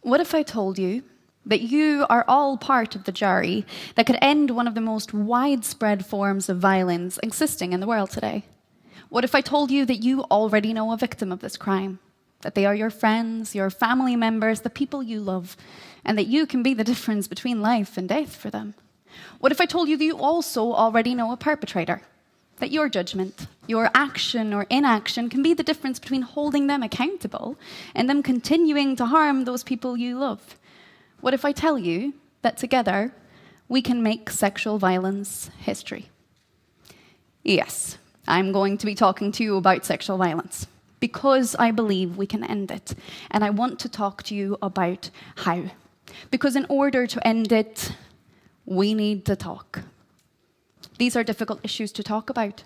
What if I told you that you are all part of the jury that could end one of the most widespread forms of violence existing in the world today? What if I told you that you already know a victim of this crime, that they are your friends, your family members, the people you love, and that you can be the difference between life and death for them? What if I told you that you also already know a perpetrator, that your judgment, your action or inaction can be the difference between holding them accountable and them continuing to harm those people you love? What if I tell you that together we can make sexual violence history? Yes, I'm going to be talking to you about sexual violence because I believe we can end it. And I want to talk to you about how. Because in order to end it, we need to talk. These are difficult issues to talk about.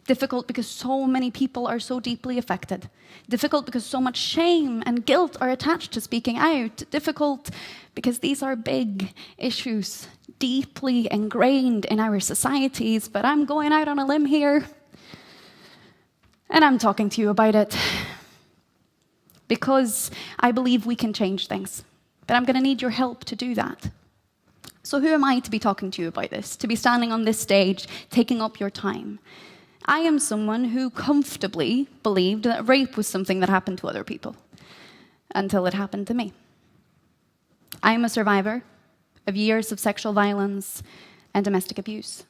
Difficult because so many people are so deeply affected. Difficult because so much shame and guilt are attached to speaking out. Difficult because these are big issues, deeply ingrained in our societies. But I'm going out on a limb here, and I'm talking to you about it because I believe we can change things. But I'm going to need your help to do that. So who am I to be talking to you about this, to be standing on this stage, taking up your time? I am someone who comfortably believed that rape was something that happened to other people, until it happened to me. I am a survivor of years of sexual violence and domestic abuse.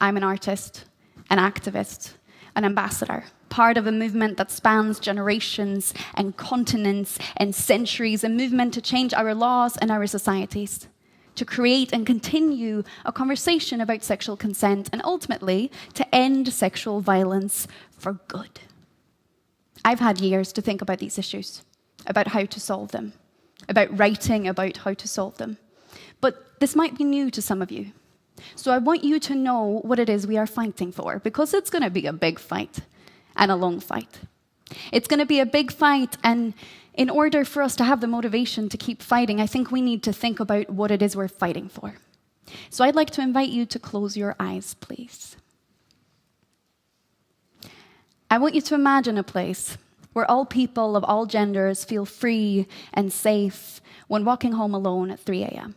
I'm an artist, an activist, an ambassador, part of a movement that spans generations and continents and centuries, a movement to change our laws and our societies, to create and continue a conversation about sexual consent, and ultimately to end sexual violence for good. I've had years to think about these issues, about how to solve them, about writing about how to solve them. But this might be new to some of you. So I want you to know what it is we are fighting for, because it's going to be a big fight and a long fight. It's going to be a big fight, and in order for us to have the motivation to keep fighting, I think we need to think about what it is we're fighting for. So I'd like to invite you to close your eyes, please. I want you to imagine a place where all people of all genders feel free and safe when walking home alone at 3 a.m.,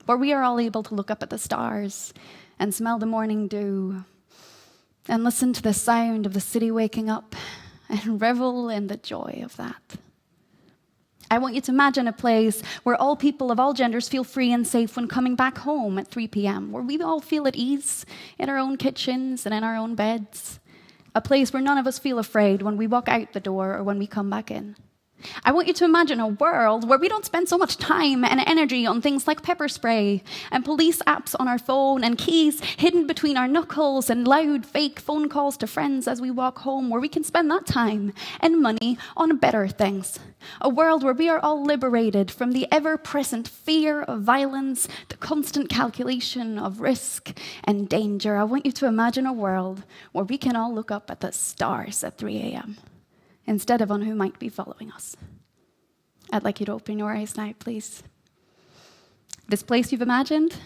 where we are all able to look up at the stars and smell the morning dew and listen to the sound of the city waking up and revel in the joy of that. I want you to imagine a place where all people of all genders feel free and safe when coming back home at 3 p.m., where we all feel at ease in our own kitchens and in our own beds. A place where none of us feel afraid when we walk out the door or when we come back in. I want you to imagine a world where we don't spend so much time and energy on things like pepper spray and police apps on our phone and keys hidden between our knuckles and loud fake phone calls to friends as we walk home, where we can spend that time and money on better things. A world where we are all liberated from the ever-present fear of violence, the constant calculation of risk and danger. I want you to imagine a world where we can all look up at the stars at 3 a.m. instead of on who might be following us. I'd like you to open your eyes now, please. This place you've imagined?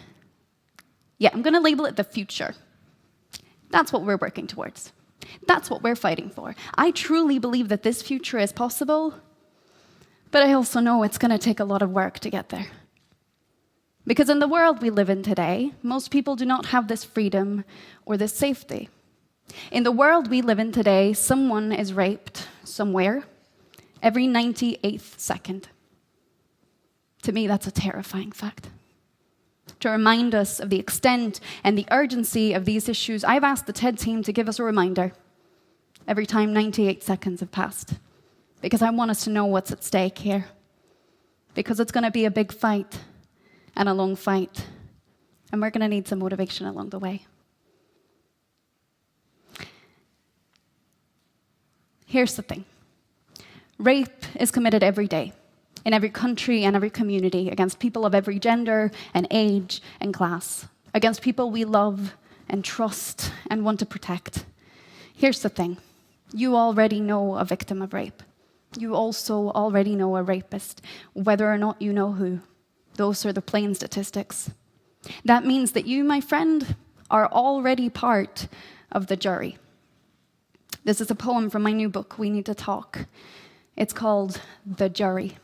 Yeah, I'm going to label it the future. That's what we're working towards. That's what we're fighting for. I truly believe that this future is possible, but I also know it's going to take a lot of work to get there. Because in the world we live in today, most people do not have this freedom or this safety. In the world we live in today, someone is raped somewhere every 98th second. To me, that's a terrifying fact. To remind us of the extent and the urgency of these issues, I've asked the TED team to give us a reminder every time 98 seconds have passed, because I want us to know what's at stake here. Because it's going to be a big fight and a long fight, and we're going to need some motivation along the way. Here's the thing. Rape is committed every day, in every country and every community, against people of every gender and age and class, against people we love and trust and want to protect. Here's the thing. You already know a victim of rape. You also already know a rapist, whether or not you know who. Those are the plain statistics. That means that you, my friend, are already part of the jury. This is a poem from my new book, We Need to Talk. It's called The Jury.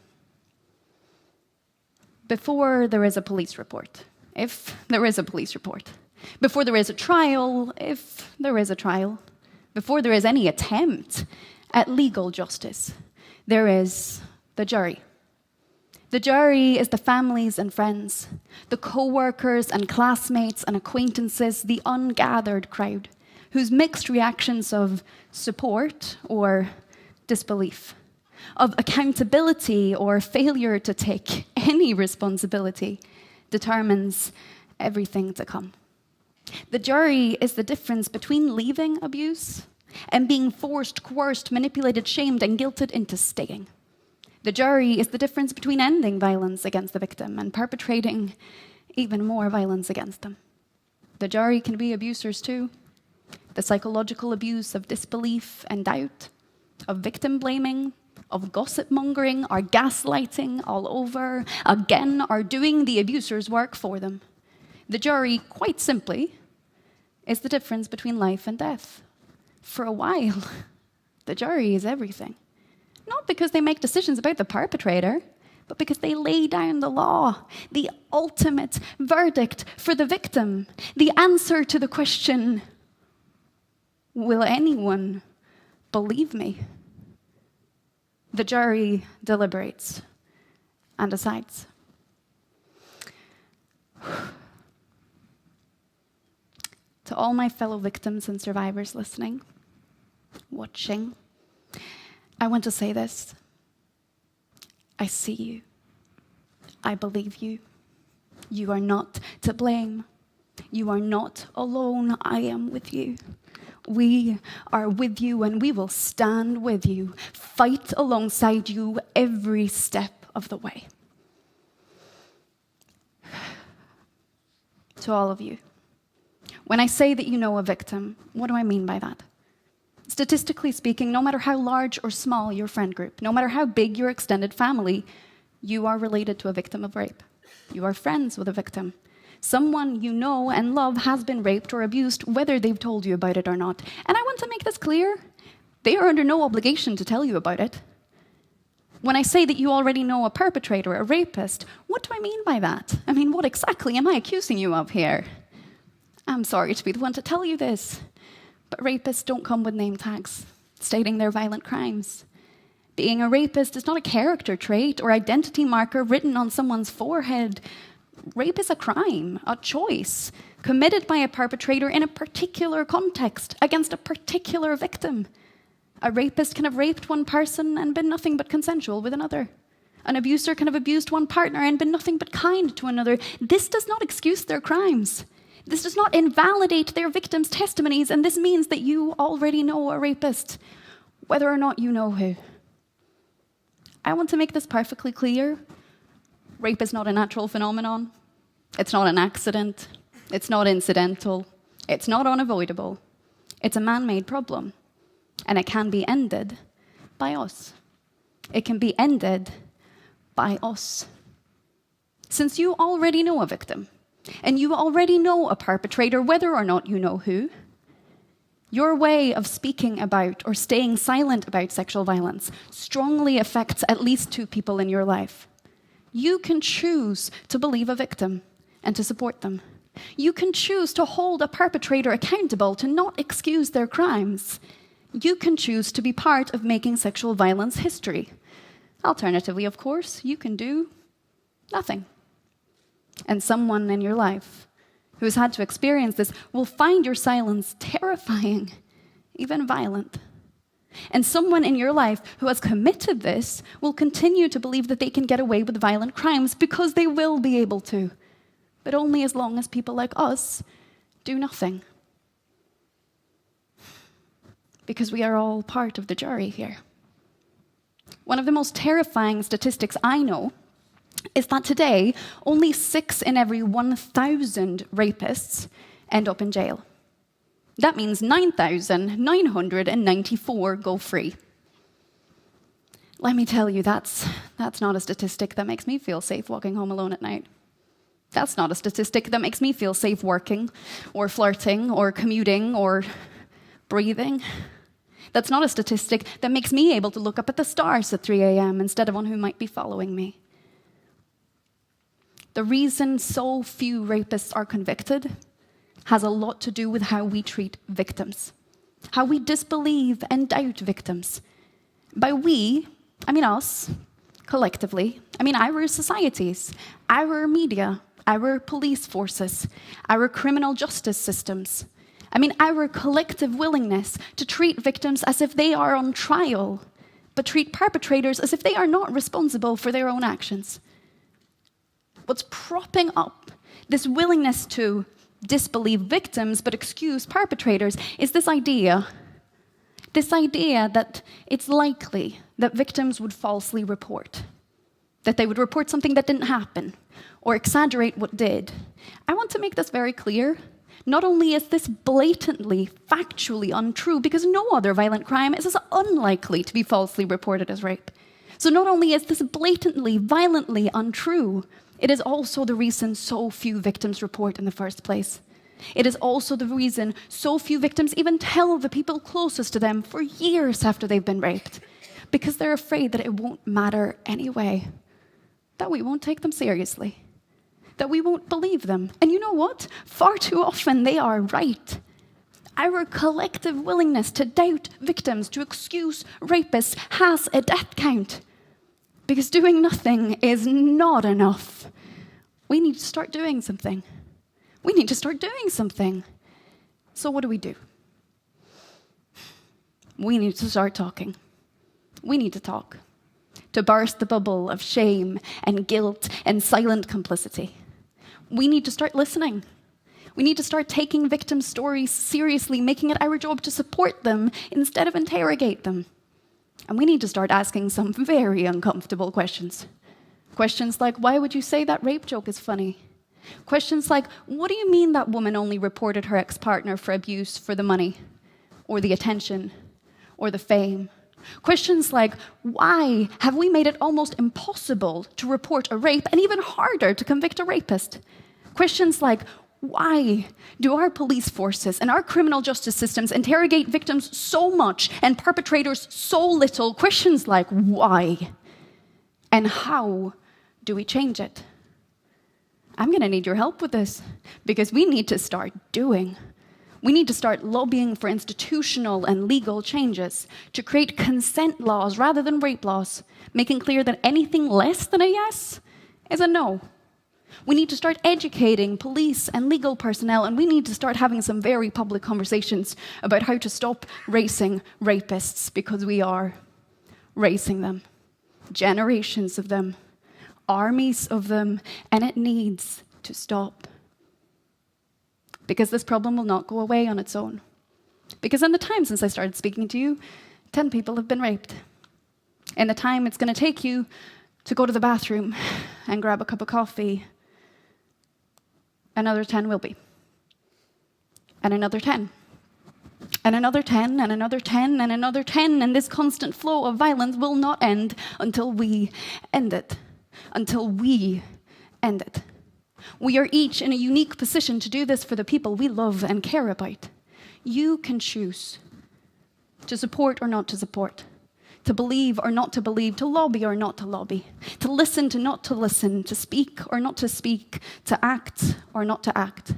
Before there is a police report, if there is a police report. Before there is a trial, if there is a trial. Before there is any attempt at legal justice, there is the jury. The jury is the families and friends, the co-workers and classmates and acquaintances, the ungathered crowd, whose mixed reactions of support or disbelief, of accountability or failure to take any responsibility, determines everything to come. The jury is the difference between leaving abuse and being forced, coerced, manipulated, shamed, and guilted into staying. The jury is the difference between ending violence against the victim and perpetrating even more violence against them. The jury can be abusers too. The psychological abuse of disbelief and doubt, of victim blaming, of gossip mongering, or gaslighting all over, again, are doing the abuser's work for them. The jury, quite simply, is the difference between life and death. For a while, the jury is everything. Not because they make decisions about the perpetrator, but because they lay down the law, the ultimate verdict for the victim, the answer to the question, will anyone believe me? The jury deliberates and decides. To all my fellow victims and survivors listening, watching, I want to say this. I see you. I believe you. You are not to blame. You are not alone. I am with you. We are with you and we will stand with you, fight alongside you every step of the way. To all of you, when I say that you know a victim, what do I mean by that? Statistically speaking, no matter how large or small your friend group, no matter how big your extended family, you are related to a victim of rape. You are friends with a victim. Someone you know and love has been raped or abused, whether they've told you about it or not. And I want to make this clear. They are under no obligation to tell you about it. When I say that you already know a perpetrator, a rapist, what do I mean by that? I mean, what exactly am I accusing you of here? I'm sorry to be the one to tell you this, but rapists don't come with name tags stating their violent crimes. Being a rapist is not a character trait or identity marker written on someone's forehead. Rape is a crime, a choice, committed by a perpetrator in a particular context against a particular victim. A rapist can have raped one person and been nothing but consensual with another. An abuser can have abused one partner and been nothing but kind to another. This does not excuse their crimes. This does not invalidate their victims' testimonies, and this means that you already know a rapist, whether or not you know who. I want to make this perfectly clear. Rape is not a natural phenomenon. It's not an accident. It's not incidental. It's not unavoidable. It's a man-made problem. And it can be ended by us. It can be ended by us. Since you already know a victim, and you already know a perpetrator, whether or not you know who, your way of speaking about or staying silent about sexual violence strongly affects at least two people in your life. You can choose to believe a victim and to support them. You can choose to hold a perpetrator accountable, to not excuse their crimes. You can choose to be part of making sexual violence history. Alternatively, of course, you can do nothing. And someone in your life who has had to experience this will find your silence terrifying, even violent. And someone in your life who has committed this will continue to believe that they can get away with violent crimes because they will be able to, but only as long as people like us do nothing. Because we are all part of the jury here. One of the most terrifying statistics I know is that today, only 6 in every 1,000 rapists end up in jail. That means 9,994 go free. Let me tell you, that's not a statistic that makes me feel safe walking home alone at night. That's not a statistic that makes me feel safe working, or flirting, or commuting, or breathing. That's not a statistic that makes me able to look up at the stars at 3 a.m. instead of on who might be following me. The reason so few rapists are convicted has a lot to do with how we treat victims, how we disbelieve and doubt victims. By we, I mean us, collectively. I mean our societies, our media, our police forces, our criminal justice systems. I mean our collective willingness to treat victims as if they are on trial, but treat perpetrators as if they are not responsible for their own actions. What's propping up this willingness to disbelieve victims but excuse perpetrators is this idea that it's likely that victims would falsely report, that they would report something that didn't happen or exaggerate what did. I want to make this very clear. Not only is this blatantly, factually untrue, because no other violent crime is as unlikely to be falsely reported as rape. So not only is this blatantly, violently untrue, it is also the reason so few victims report in the first place. It is also the reason so few victims even tell the people closest to them for years after they've been raped, because they're afraid that it won't matter anyway, that we won't take them seriously, that we won't believe them. And you know what? Far too often they are right. Our collective willingness to doubt victims, to excuse rapists, has a death count. Because doing nothing is not enough. We need to start doing something. We need to start doing something. So what do? We need to start talking. We need to talk. To burst the bubble of shame and guilt and silent complicity. We need to start listening. We need to start taking victims' stories seriously, making it our job to support them instead of interrogate them. And we need to start asking some very uncomfortable questions. Questions like, why would you say that rape joke is funny? Questions like, what do you mean that woman only reported her ex-partner for abuse for the money, or the attention, or the fame? Questions like, why have we made it almost impossible to report a rape and even harder to convict a rapist? Questions like, why do our police forces and our criminal justice systems interrogate victims so much and perpetrators so little? Questions like, why? And how do we change it? I'm going to need your help with this, because we need to start doing. We need to start lobbying for institutional and legal changes to create consent laws rather than rape laws, making clear that anything less than a yes is a no. We need to start educating police and legal personnel, and we need to start having some very public conversations about how to stop racing rapists, because we are racing them. Generations of them, armies of them, and it needs to stop. Because this problem will not go away on its own. Because in the time since I started speaking to you, 10 people have been raped. In the time it's going to take you to go to the bathroom and grab a cup of coffee, another 10 will be. And another 10. And another 10, and another 10, and another 10, and this constant flow of violence will not end until we end it. Until we end it. We are each in a unique position to do this for the people we love and care about. You can choose to support or not to support, to believe or not to believe, to lobby or not to lobby, to listen to not to listen, to speak or not to speak, to act or not to act.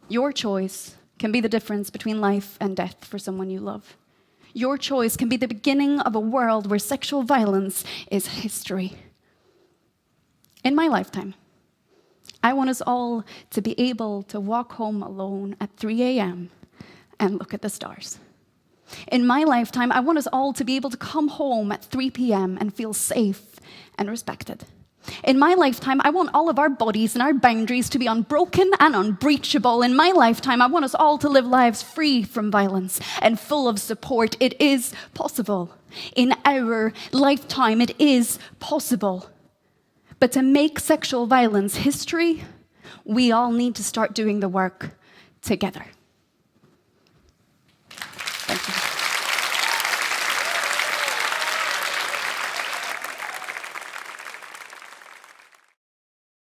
Your choice can be the difference between life and death for someone you love. Your choice can be the beginning of a world where sexual violence is history. In my lifetime, I want us all to be able to walk home alone at 3 a.m. and look at the stars. In my lifetime, I want us all to be able to come home at 3 p.m. and feel safe and respected. In my lifetime, I want all of our bodies and our boundaries to be unbroken and unbreachable. In my lifetime, I want us all to live lives free from violence and full of support. It is possible. In our lifetime, it is possible. But to make sexual violence history, we all need to start doing the work together.